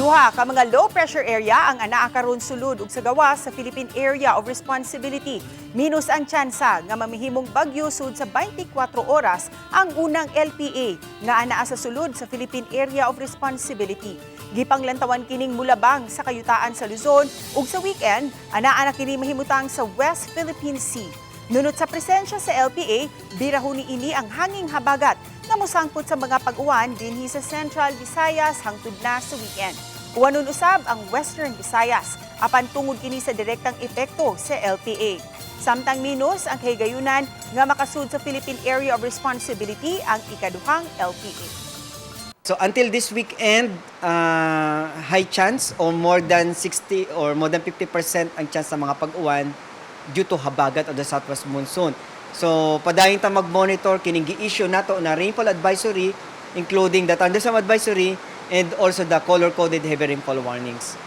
Duha ka mga low pressure area ang anaa karon sulod ug sa gawas sa Philippine Area of Responsibility. Menos ang tsansa nga mamahimong bagyo sud sa 24 oras ang unang LPA nga anaa sa sulod sa Philippine Area of Responsibility. Gipanglantawan kining mulabang sa kayutaan sa Luzon ug sa weekend anaa na kini mahimutang sa West Philippine Sea. Nunot sa presensya sa LPA, birahon niini ang hanging habagat na mosangpot sa mga pag-uwan dinhi sa Central Visayas hangtod na sa weekend. Uwanon usab ang Western Visayas, apan tungod kini sa direktang epekto sa LPA. Samtang menos ang kahigayunan nga makasud sa Philippine Area of Responsibility ang ikaduhang LPA. So until this weekend, high chance or more than 60 or more than 50% ang chance sa mga pag-uwan due to habagat of the southwest monsoon. So, padayon ta mag-monitor kining gi-issue nato na rainfall advisory, including the thunderstorm advisory and also the color-coded heavy rainfall warnings.